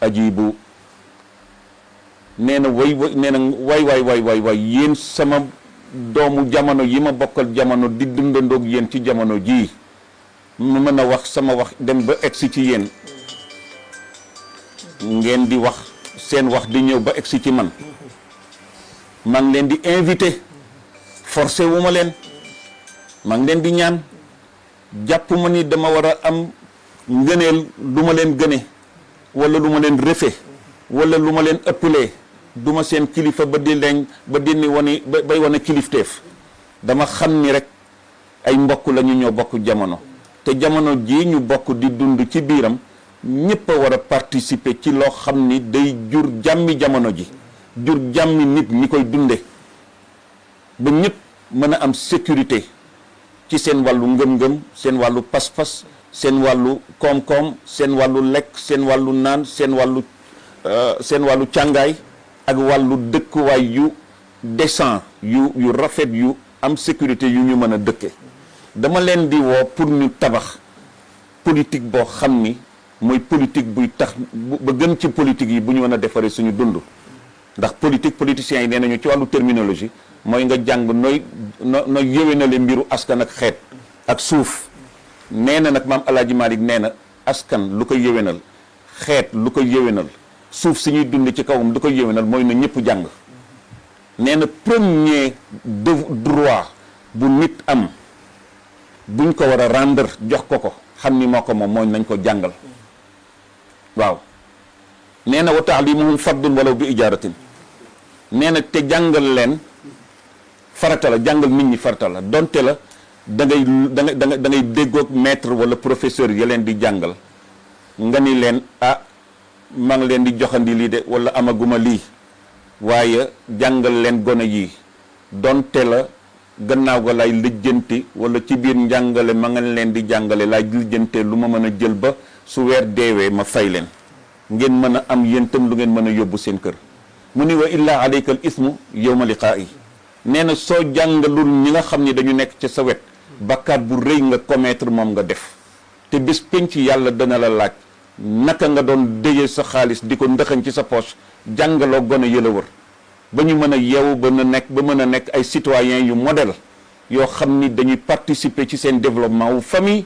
ajibu nee na way yéen sama doomu jamono yi ma bokkal jamono di dundandoog yéen ci jamono jii mu mën a wax sama wax dem ba egsi ci yéen ngeen di wax seen wax di ñëw ba egsi ci man maa ngi leen di invité forcé wu ma leen maa ngi leen di ñaan jàpp ma ni dama war a am ngëneel lu ma leen gëne wala lu ma leen refe wala lu ma leen ëppalee du ma seen kilifa ba di leen ba di ni wane bay wane kilifteef dama xam ni rek ay mbokk la ñu ñoo bokk jamono te jamono jii ñu bokk di dund ci biiram ñëpp a war a participer ci loo xam ni day jur jàmmi jamono ji jur jàmmi nit ñi koy dunde ba ñëpp mën a am sécurité ci seen wàllu ngëm-ngëm seen wàllu pas-pas seen wàllu koom-koom seen wàllu lekk seen wàllu naan seen wàllu càngaay ak wàllu dëkkuwaay yu décent yu rafet yu am sécurité yu ñu mën a dëkke dama leen di woo pour ñu tabax politique boo xam ni mooy politique buy tax ba gën ci politique yi bu ñu mën a defaree suñu dund ndax politiciens yi nee nañu ci wàllu terminologie mooy nga jàng nooy yéwénale mbiru askan ak xeet ak suuf nee na nag maam Alaaji Malick nee na askan lu koy yéwénal xeet lu koy yéwénal suuf si ñuy dund ci kawam lu koy yéwénal mooy na ñëpp jàng nee na premier droit bu nit am buñ ko war a rendre jox ko xam ni moo ko moom mooy nañ ko jàngal waaw nee na wa taalimuhum fardun walaw bi ijaaratin nee na te jàngal leen farata la jàngal nit ñi farata la donte la da ngay déggoog maître wala professeur ya leen di jàngal nga ni leen maa ngi leen di joxandi lii de wala amaguma lii waaye jàngal leen gone yi donte la gannaaw ga lay lijjanti wala ci biir njàngale ma nga leen di jàngale lay lijjante lu ma mën a jël ba su weer deewee ma fay leen ngeen mën a am yéen tam lu ngeen mën a yóbbu seen kër mu ni wa illaa alayka al ismu yawma liqaa'i nee na soo jàngalul ñi nga xam ni dañu nekk ca sa wet bakkaat bu rëy nga commettre moom nga def te bés penc yàlla dana la laaj naka nga doon déjee sa xaalis di ko ndëxañ ci sa poche jàngaloo gone yëla wër ba ñu mën a yeewu ba mën a nekk ay citoyens yu modèle yoo xam ni dañuy participer ci seen développement wu famille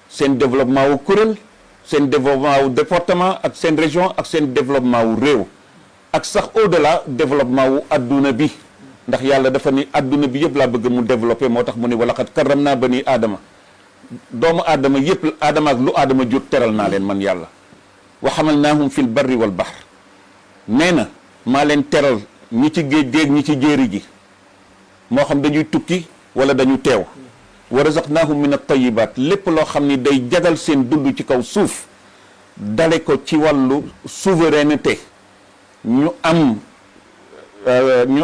seen développement wu kuréel seen développement wu département ak seen région ak seen développement wu réew ak sax au-delà développement wu adduna bi ndax yàlla dafa ni adduna bi yëpp laa bëgg mu développé moo tax mu ni walaqad karramnaa banii aadama doomu aadama yëpp aadama ak lu aadama jur teral naa leen man yàlla wa hamalnaahum fil barri wal bahr nee na maa leen teral ñi ci géej géej ñi ci jéeri gi moo xam dañuy tukki wala dañu teew wa razaqnaahum min at-tayyibaat lépp loo xam ni day jagal seen dund ci kaw suuf dale ko ci wàllu souveraineté ñu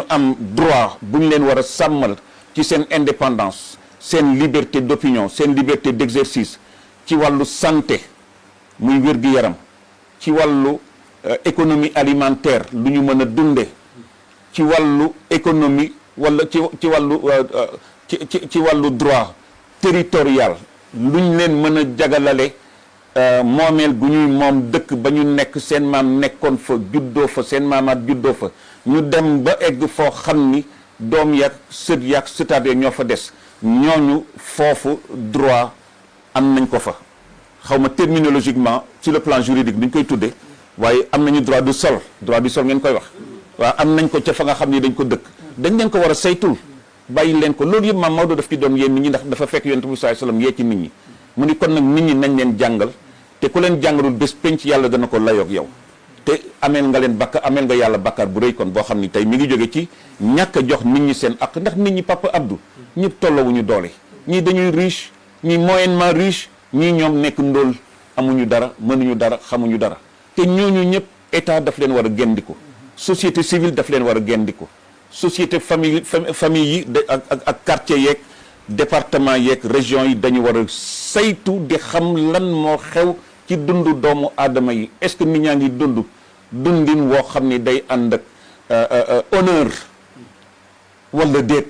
am droit bu ñu leen war a sàmmal ci seen indépendance seen liberté d'opinion seen liberté d'exercice ci wàllu santé muy wér-gi-yaram ci wàllu économie alimentaire lu ñu mën a dunde ci wàllu économie wala ci wàllu droit territorial lu ñu leen mën a jagalale moomeel gu ñuy moom dëkk ba ñu nekk seen maam nekkoon fa juddoo fa seen maamaat juddoo fa ñu dem ba egg foo xam ni doom yaag sët yaag sëtaat ya ñoo fa des ñooñu foofu droit am nañ ko fa xaw ma terminologiquement sur le plan juridique duñ koy tudde waaye am nañu droit du sol ngeen koy wax waaw am nañ ko ca fa nga xam ni dañ ko dëkk dañ leen ko war a saytul bàyyi leen ko loolu yëpp maam Maodo daf ci doon yéen nit ñi ndax dafa fekk yonent bi sallallahu alayhi wasallam yee ci nit ñi mu ni kon nag nit ñi nañ leen jàngal te ku leen jàngalul bés penc yàlla dana ko layoog yow te ameel nga yàlla bakkaar bu rëy kon boo xam ni tey mi ngi jóge ci ñàkk a jox nit ñi seen ak ndax nit ñi Papa Abdou ñëpp tollowuñu doole ñii dañuy riche ñii moyennement riche ñii ñoom nekk ndóol amuñu dara mënuñu dara xamuñu dara te ñooñu ñëpp état daf leen war a gendiku société civile daf leen war a gendiku société famille yi ak quartier yeeg département yeeg région yi dañu war a saytu di xam lan moo xew ci dundu doomu aadama yi est-ce que nit ñaa ngi dundin woo xam ni day ànd ak honneur wala déet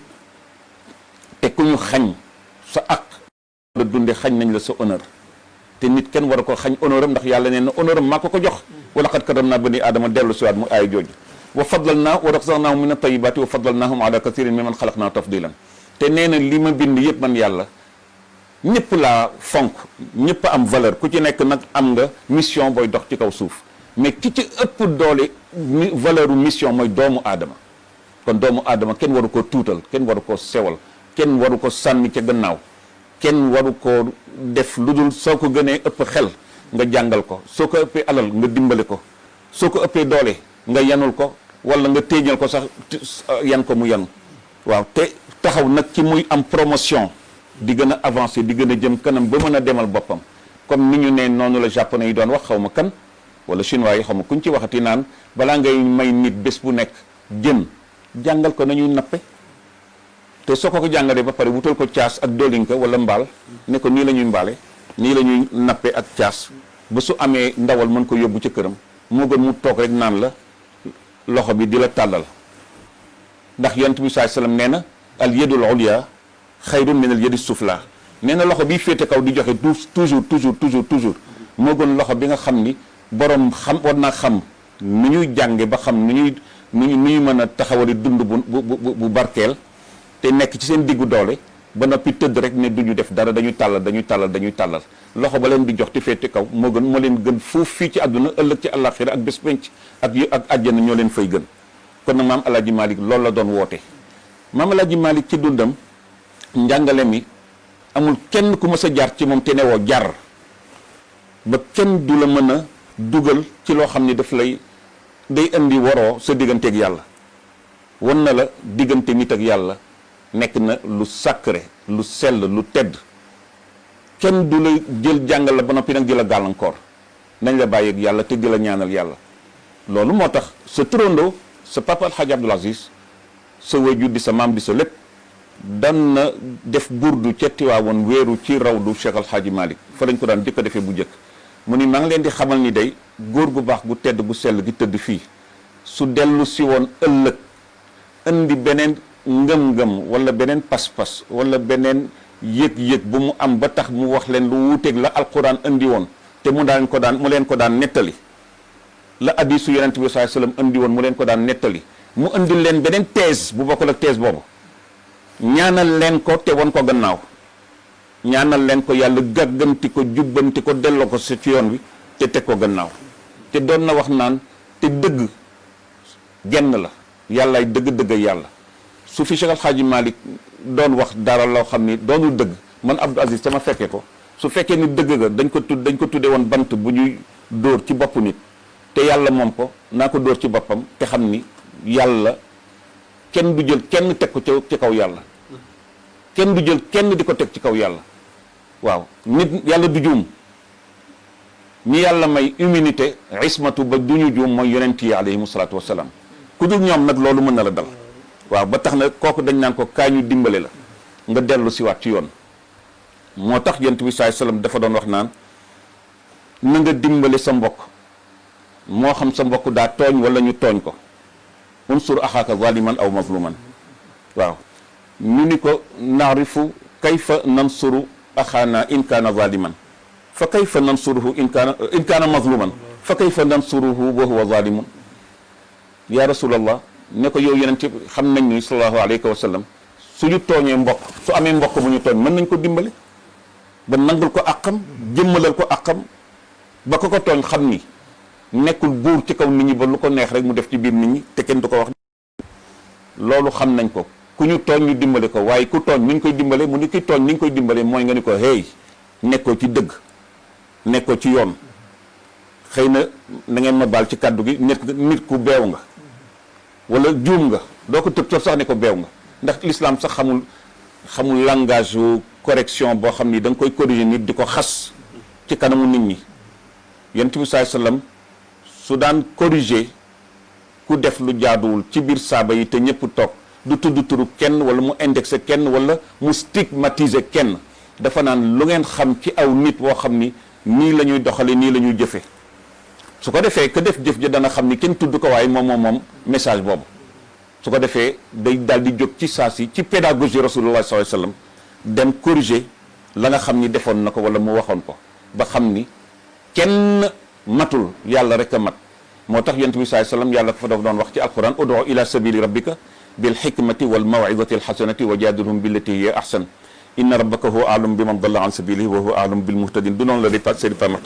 te ku ñu xañ sa ak la dunde xañ nañ la sa honneur te nit kenn war a ko xañ honneur am ndax yàlla nee na honneur am maa ko jox wa laqad karamna bani aadama dellu siwaat mu aay jooju wa faddalnaa wa razaqnaahum min at-tayyibaati wa faddalnaahum ala kathirin mimman xalaqnaa tafdilan te nee na li ma bind yëpp man yàlla ñëpp laa fonk ñëpp am valeur ku ci nekk nag am nga mission booy dox ci kaw suuf mais ki ci ëpp doole valeur mission mooy doomu aadama kon doomu aadama kenn waru ko tuutal kenn waru ko sewal kenn waru ko sànni ca gannaaw kenn waru ko def lu dul soo ko gënee ëpp xel nga jàngal ko soo ko ëppee alal nga dimbali ko soo ko ëppee doole nga yanul ko wala nga téeñal ko sax yan ko mu yanu waaw te taxaw nag ci muy am promotion di gën a avancer di gën a jëm kanam ba mën a demal boppam comme ni ñu ne noonu la japonais yi doon wax xaw ma kan wala chinois yi xaw ma kuñ ci waxati naan balaa ngay may nit bés bu nekk jën jàngal ko nañuy nappe te soo ko jàngalee ba pare wutal ko caas ak doolinka wala mbaal ne ko nii la ñuy mbaale nii la ñuy nappe ak caas ba su amee ndawal mën ko yóbbu ca këram moo gën mu toog rek naan la loxo bi di la tàllal ndax yonent bi sallallahu alayhi wasallam nee na al yadul ulya xayrun min al yadi sufla nee na loxo bi féete kaw di joxe toujours moo gën loxo bi nga xam ni borom xam war naa xam nu ñuy jànge ba xam nu ñuy mën a taxawali dund bu barkeel te nekk ci seen diggu doole ba noppi tëdd rek ne du ñu def dara dañuy tàllal loxo ba leen di jox te féete kaw moo leen gën fuuf fii ci àdduna ëllëg ci àllaaxira ak bés penc ak àjjana ñoo leen fay gën kon nag maam Alaaji Malick loolu la doon woote maam Alaaji Malick ci dundam njàngale mi amul kenn ku mës a jaar ci moom te ne woo jar ba kenn du la mën a dugal ci loo xam ni day indi waroo sa digganteeg yàlla wan na la diggante nit ak yàlla nekk na lu sacré lu sell lu tedd kenn du la jël jàngal la ba noppi nag di la gàllankoor nañ la bàyyeeg yàlla te di la ñaanal yàlla loolu moo tax sa turandoo sa papa El Hadj Abdoul Aziz sa wajur di sa maam di sa lépp dan na def burdu ca Tiwaawoon weeru ci rawdu Cheikh El Hadj Malick fa lañ ko daan jëkk a defee bu njëkk mu ni maa ngi leen di xamal ni day góor gu baax gu tedd gu sell gi tëdd fii su dellu si woon ëllëg indi beneen ngëm-ngëm wala beneen pas-pas wala beneen yëg-yëg bu mu am ba tax mu wax leen lu wuuteeg la alquran indi woon te mu leen ko daan nettali la hadiisu yonent bi sallallahu alayhi wasallam indi woon mu leen ko daan nettali mu indi leen beneen thèse bu bokkul ak thèse boobu ñaanal leen ko te won ko gannaaw ñaanal leen ko yàlla gàgganti ko jubbanti ko delloo ko ci yoon wi te teg ko gannaaw te doon na wax naan te dëgg genn la yàllaay dëgg-dëgg yàlla su fi Cheikh El Hadji Malick doon wax dara loo xam ni doonul dëgg man Abdou Aziz sama fekkee ko su fekkee ni dëgg ga dañ ko tudde woon bant bu ñuy dóor ci boppu nit te yàlla moom ko naa ko dóor ci boppam te xam ni yàlla kenn du jël kenn teg ko ci kaw yàlla kenn du jël kenn di ko teg ci kaw yàlla waaw nit yàlla du juum ñi yàlla may immunité ismatu ba du ñu juum mooy yonent yi alayhimu salaatu wassalaam ku dul ñoom nag loolu mën na la dal waaw ba tax na kooku dañ naan ko kaa ñu dimbale la nga dellu siwaat ci yoon moo tax yonent bi sallallahu alayhi wasallam dafa doon wax naan na nga dimbale sa mbokk moo xam sa mbokk daa tooñ wala ñu tooñ ko unsur axaaka zaliman aw mazluman waaw ñu ni ko naarifu kayfa nansuru axaana in kaana zaliman fa kayfa nansuruhu in kaana mazluman fa kayfa nansuruhu wa huwa zalimun ya rasulallah ne ko yow yeneen ci xam nañ ni sallallahu alayhi wa sallam suñu tooñee mbokk su amee mbokk bu ñu tooñ mën nañ ko dimbale ba nangul ko àqam jëmmalal ko àqam ba ko tooñ xam ni nekkul buur ci kaw nit ñi ba lu ko neex rek mu def ci biir nit ñi te kenn du ko wax loolu xam nañ ko ku ñu tooñ ñu dimbale ko waaye ku tooñ ni ñu koy dimbale mu ni ki tooñ ni ñu koy dimbale mooy nga ni ko hey nekkoo ci dëgg nekkoo ci yoon xëy na ngeen ma baal ci kàddu gi nit ku beew nga wala juum nga doo ko tëb sax ne ko beew nga ndax l'islam sax xamul langage correction boo xam ni da nga koy corriger nit di ko xas ci kanamu nit ñi yonent bi sallallahu alayhi wasallam su daan corriger ku def lu jaaduwul ci biir saaba yi te ñëpp toog du tudd turu kenn wala mu indexé kenn wala mu stigmatiser kenn dafa naan lu ngeen xam ci aw nit woo xam ni nii la ñuy doxale nii la ñuy jëfe su ko defee que def jëf ji dana xam ni kenn tudd ko waaye moom message boobu su ko defee day daal di jóg ci saa si ci pédagogie rasulullah sallallahu alayhi wasallam dem corriger la nga xam ni defoon na ko wala mu waxoon ko ba xam ni kenn matul yàlla rek a mat moo tax yonent bi sallallahu alayhi wasallam yàlla ko fa daf doon wax ci alquran ud'u ila sabili rabbika bil hikmati wal maw'izati al hasanati wa jadilhum billati hiya ahsan inna rabbaka huwa a'lamu biman dalla an sabilihi wa huwa a'lamu bil muhtadin du noonu la di Seydi Pape